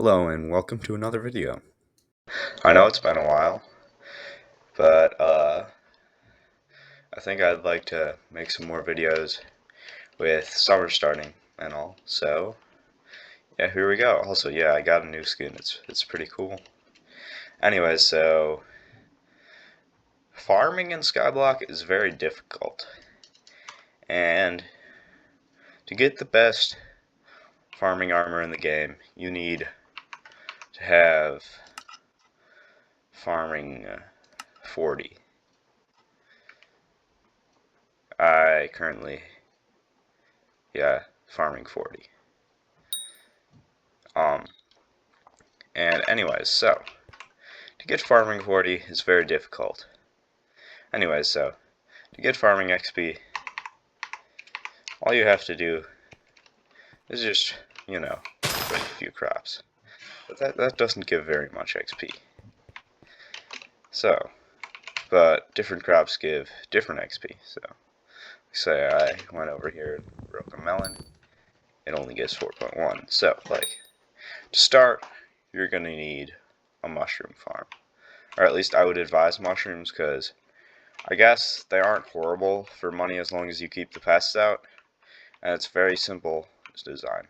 Hello and welcome to another video. I know it's been a while, but I think I'd like to make some more videos with summer starting and all. So yeah, here we go. Also, yeah, I got a new skin. It's pretty cool. Anyways, so farming in Skyblock is very difficult, and to get the best farming armor in the game, you need to have farming 40. I currently, farming 40. And anyways, so to get farming 40 is very difficult. Anyways, so to get farming XP, all you have to do is just, put a few crops. But that doesn't give very much XP. So, but different crops give different XP. So, say I went over here and broke a melon, it only gives 4.1. So, to start, you're going to need a mushroom farm. Or at least I would advise mushrooms, because I guess they aren't horrible for money as long as you keep the pests out, and it's very simple design.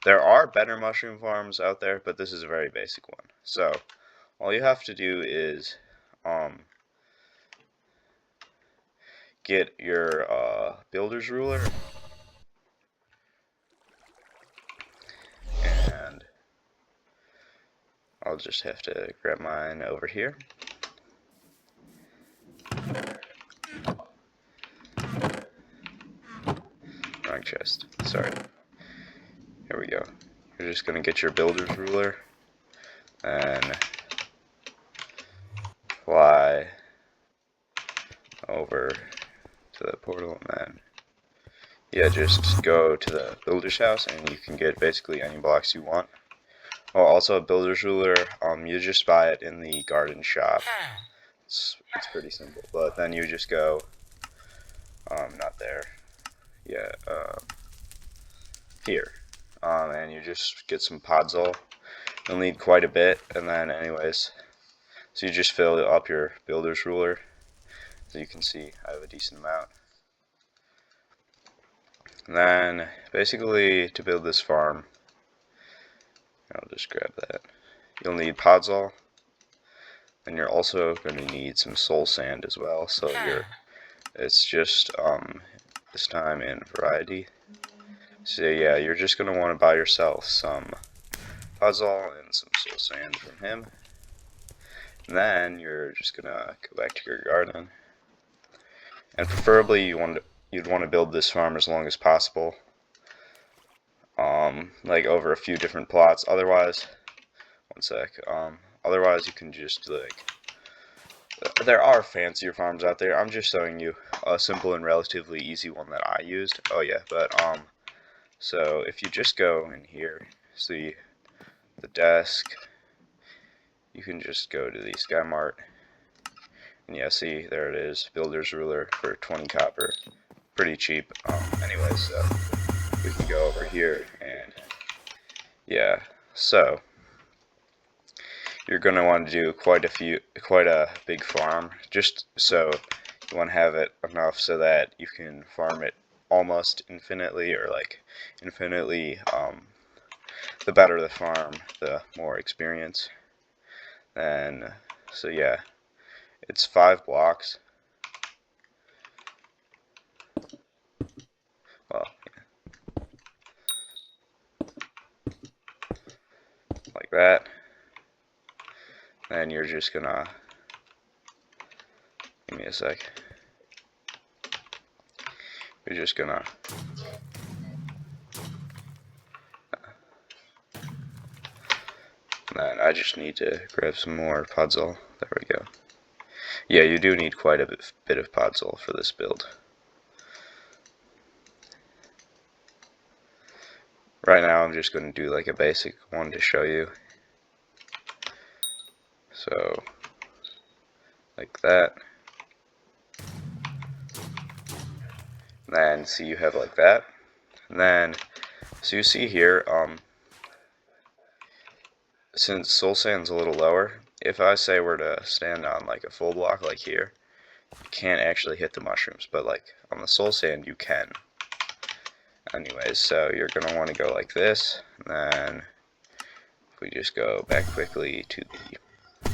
There are better mushroom farms out there, but this is a very basic one. So all you have to do is get your builder's ruler, and I'll just have to grab mine over here. Wrong chest, sorry. Here we go. You're just going to get your builder's ruler and fly over to the portal, and then just go to the builder's house and you can get basically any blocks you want. Oh, also a builder's ruler, you just buy it in the garden shop. It's pretty simple, but then you just go, not there, here, and you just get some podzol. You'll need quite a bit, and then anyways, so you just fill up your builder's ruler. As you can see, I have a decent amount. And then, basically, to build this farm, I'll just grab that. You'll need podzol, and you're also going to need some soul sand as well. So it's just this time in variety. So yeah, you're just going to want to buy yourself some podzol and some soul sand from him. And then you're just going to go back to your garden. And preferably you'd want to build this farm as long as possible. Like over a few different plots. Otherwise, otherwise you can just there are fancier farms out there. I'm just showing you a simple and relatively easy one that I used. Oh yeah, but so if you just go in here, see the desk, you can just go to the Sky Mart, and yeah, see, there it is, builder's ruler for 20 copper, pretty cheap. Anyways, so we can go over here, and yeah, so you're gonna want to do quite a big farm, just so you want to have it enough so that you can farm it almost infinitely, or like infinitely. The better the farm, the more experience. And so yeah, it's 5 blocks. Well, yeah. Like that. And you're just gonna, give me a sec. You're just gonna and I just need to grab some more podzol. There we go. Yeah, you do need quite a bit of podzol for this build. Right now I'm just going to do like a basic one to show you. So, like that. Then, see, you have like that. And then, so you see here, since soul sand's a little lower, if I say we're to stand on like a full block like here, you can't actually hit the mushrooms, but like on the soul sand you can. Anyways, so you're going to want to go like this, and then if we just go back quickly to the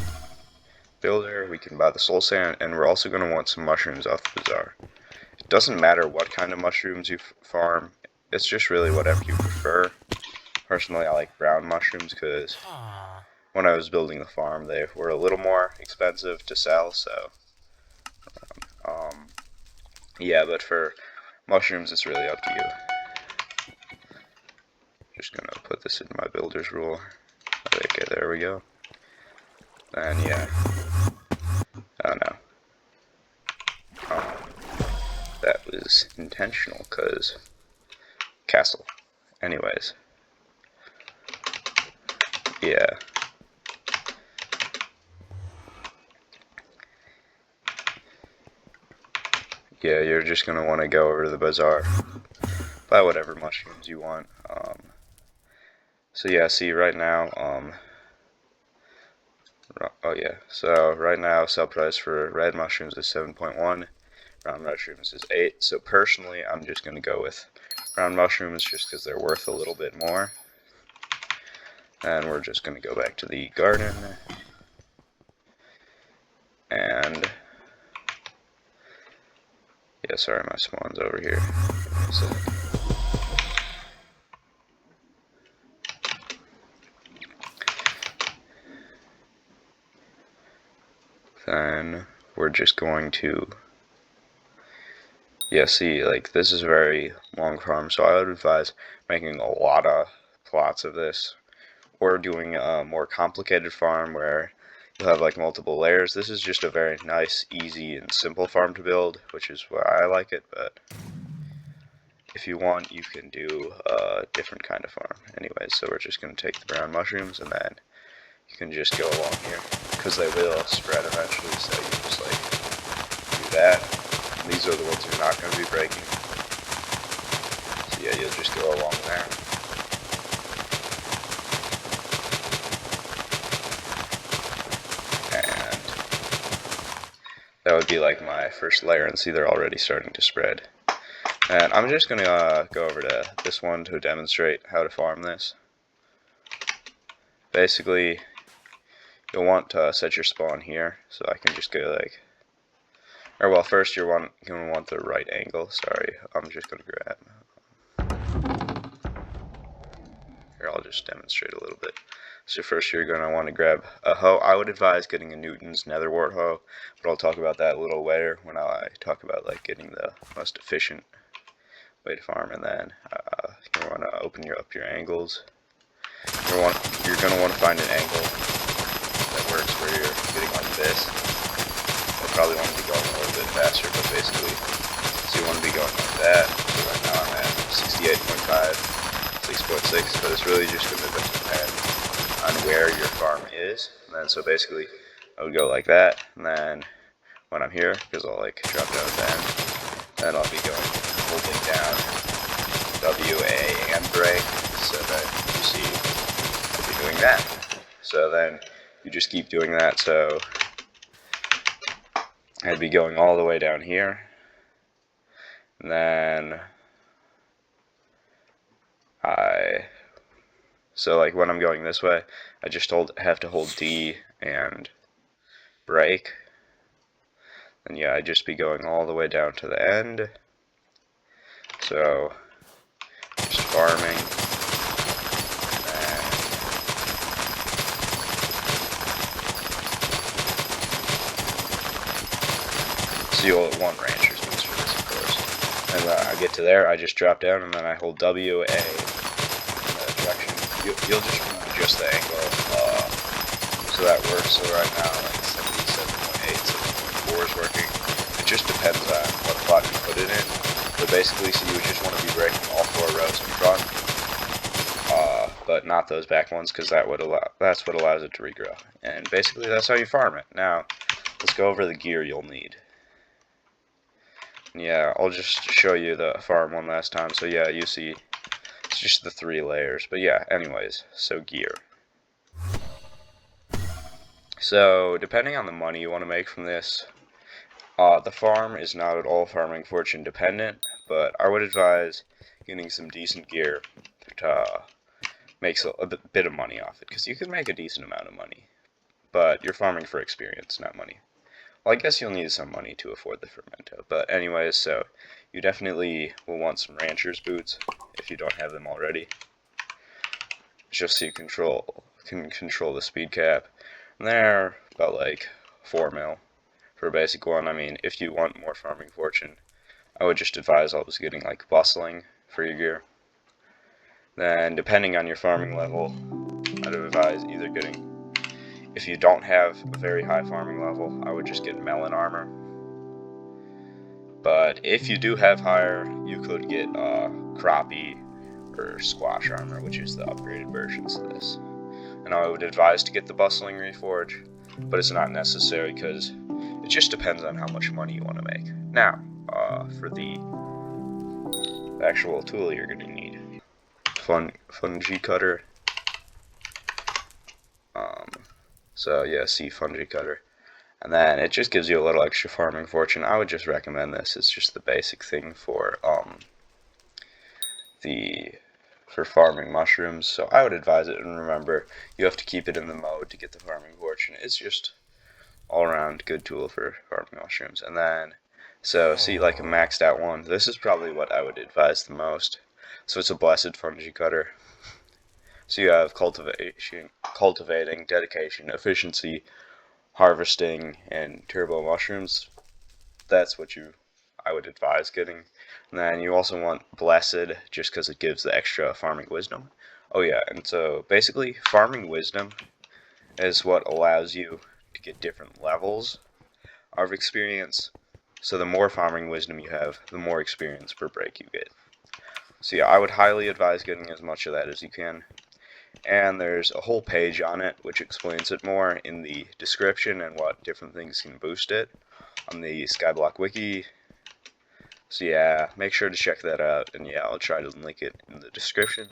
builder, we can buy the soul sand, and we're also going to want some mushrooms off the bazaar. It doesn't matter what kind of mushrooms you farm, it's just really whatever you prefer. Personally, I like brown mushrooms because when I was building the farm, they were a little more expensive to sell, so yeah, but for mushrooms, it's really up to you. Just gonna put this in my builder's rule. Okay, there we go. And yeah, oh no, that was intentional, cause castle. Anyways, yeah. Yeah, you're just gonna want to go over to the bazaar, buy whatever mushrooms you want. So yeah, see right now, oh yeah, so right now sell price for red mushrooms is 7.1, brown mushrooms is 8. So personally, I'm just gonna go with brown mushrooms just because they're worth a little bit more. And we're just gonna go back to the garden, and yeah, sorry, my spawn's over here. Then we're just going to, yeah, see, like, this is a very long farm, so I would advise making a lot of plots of this, or doing a more complicated farm where you'll have like multiple layers. This is just a very nice, easy, and simple farm to build, which is why I like it, but if you want, you can do a different kind of farm. Anyways, so we're just going to take the brown mushrooms, and then you can just go along here, because they will spread eventually, so you just like do that. And these are the ones you're not going to be breaking. So yeah, you'll just go along there. And that would be like my first layer, and see they're already starting to spread. And I'm just going to go over to this one to demonstrate how to farm this. Basically, you'll want to set your spawn here, so I can just go like, or well, first you're going to want the right angle. Sorry, I'm just going to grab, here, I'll just demonstrate a little bit. So first you're going to want to grab a hoe. I would advise getting a Newton's netherwort hoe, but I'll talk about that a little later when I talk about like getting the most efficient way to farm. And then you want to open up your angles. You're going to want to find an angle that works where you're getting like this. You'll probably want to be going a little bit faster, but basically, so you want to be going like that. So right now I'm at 68.5, 6.6, but it's really just going to depend on where your farm is. And then so basically, I would go like that, and then when I'm here, because I'll like drop down at the end, then I'll be going holding down W, A, and brake, so that you see I'll be doing that. So then you just keep doing that, so I'd be going all the way down here, and then so like when I'm going this way, I just have to hold D and brake, and yeah, I'd just be going all the way down to the end. So just farming, and so you'll want rancher's boots for this, of course. And when I get to there, I just drop down, and then I hold W, A, in the direction. You'll just adjust the angle, so that works. So right now, like 77.8, 7.4 is working. It just depends on what plot you put it in. But basically, so you would just want to be breaking all 4 rows in front, but not those back ones, because that's what allows it to regrow. And basically, that's how you farm it. Now, let's go over the gear you'll need. Yeah, I'll just show you the farm one last time. So yeah, you see, it's just the 3 layers. But yeah, anyways, so gear. So, depending on the money you want to make from this, the farm is not at all Farming Fortune dependent, but I would advise getting some decent gear to make a bit of money off it, because you can make a decent amount of money, but you're farming for experience, not money. Well, I guess you'll need some money to afford the fermento, but anyways, so you definitely will want some rancher's boots if you don't have them already, just so you can control the speed cap. And they're about like 4 mil for a basic one. I mean, if you want more Farming Fortune, I would just advise always getting like bustling for your gear. Then, depending on your farming level, I'd advise either getting, if you don't have a very high farming level, I would just get melon armor. But if you do have higher, you could get crappie or squash armor, which is the upgraded versions of this. And I would advise to get the bustling reforge, but it's not necessary because it just depends on how much money you want to make. Now, for the actual tool you're going to need. Fungi cutter. So yeah, see, fungi cutter. And then it just gives you a little extra Farming Fortune. I would just recommend this. It's just the basic thing for farming mushrooms. So I would advise it, and remember, you have to keep it in the mode to get the Farming Fortune. It's just all around good tool for farming mushrooms. And then, so see, like a maxed out one. This is probably what I would advise the most. So it's a blessed fungi cutter. So you have cultivating, dedication, efficiency, harvesting, and turbo mushrooms. That's what I would advise getting. And then you also want blessed, just because it gives the extra farming wisdom. Oh yeah, and so basically farming wisdom is what allows you to get different levels of experience. So the more farming wisdom you have, the more experience per break you get. So yeah, I would highly advise getting as much of that as you can. And there's a whole page on it which explains it more in the description and what different things can boost it on the Skyblock wiki. So yeah, make sure to check that out, and yeah, I'll try to link it in the description.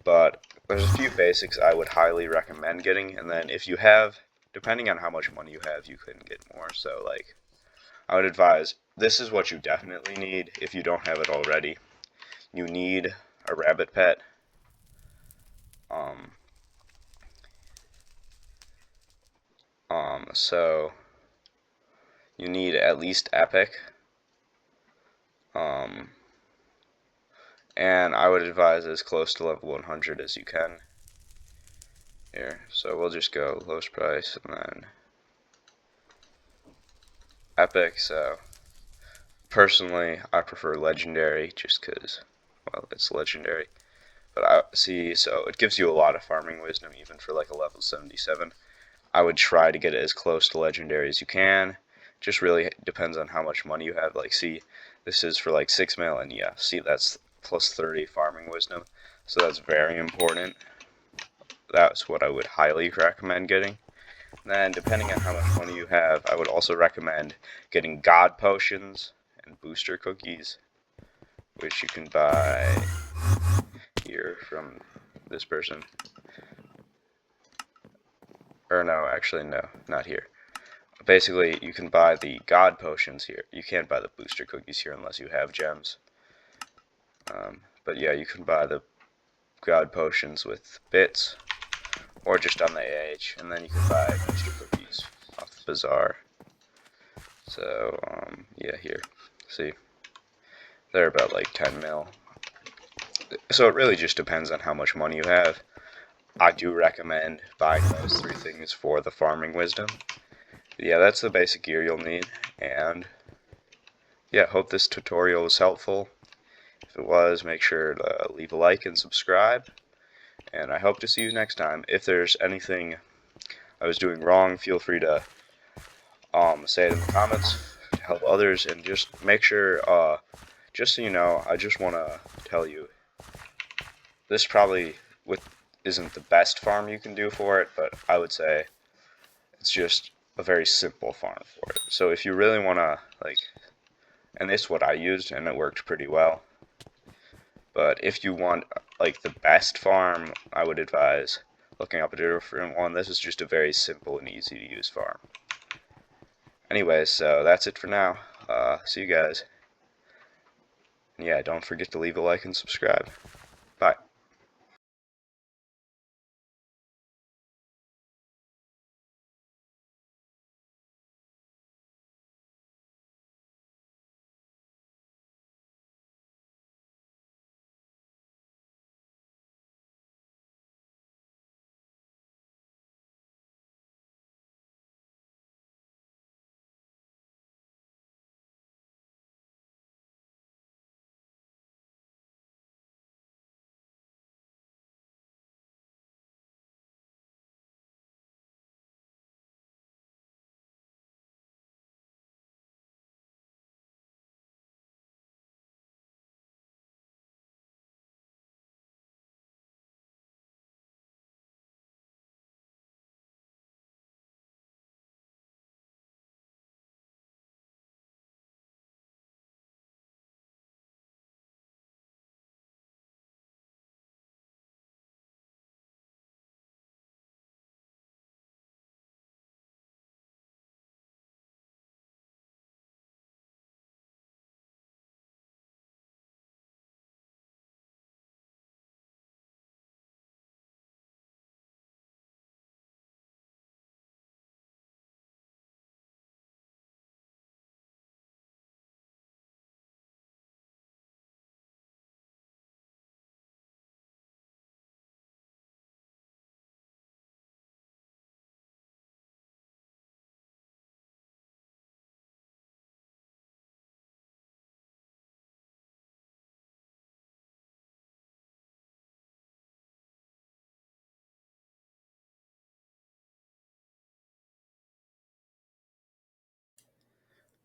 But there's a few basics I would highly recommend getting, and then if you have, depending on how much money you have, you can get more. So like, I would advise, this is what you definitely need if you don't have it already. You need a rabbit pet. So you need at least epic. And I would advise as close to level 100 as you can. Here, so we'll just go lowest price and then epic. So personally, I prefer legendary just because, well, it's legendary. But I see, so it gives you a lot of farming wisdom even for like a level 77. I would try to get it as close to legendary as you can. Just really depends on how much money you have. Like, see, this is for like 6 mil, and yeah, see, that's plus 30 farming wisdom. So that's very important. That's what I would highly recommend getting. And then, depending on how much money you have, I would also recommend getting god potions and booster cookies, which you can buy here from this person. Or no, actually no, not here. Basically, you can buy the god potions here. You can't buy the booster cookies here unless you have gems. But yeah, you can buy the god potions with bits, or just on the AH, and then you can buy booster cookies off the bazaar. So, yeah, here. See? They're about like 10 mil. So it really just depends on how much money you have. I do recommend buying those 3 things for the farming wisdom. Yeah, that's the basic gear you'll need, and yeah, hope this tutorial was helpful. If it was, make sure to leave a like and subscribe, and I hope to see you next time. If there's anything I was doing wrong, feel free to say it in the comments to help others, and just make sure, just so you know, I just want to tell you, this probably isn't the best farm you can do for it, but I would say it's just a very simple farm for it. So if you really want to, like, and this is what I used, and it worked pretty well. But if you want, like, the best farm, I would advise, looking up a different one. This is just a very simple and easy to use farm. Anyways, so that's it for now. See you guys. And yeah, don't forget to leave a like and subscribe. Bye.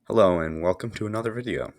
Hello and welcome to another video.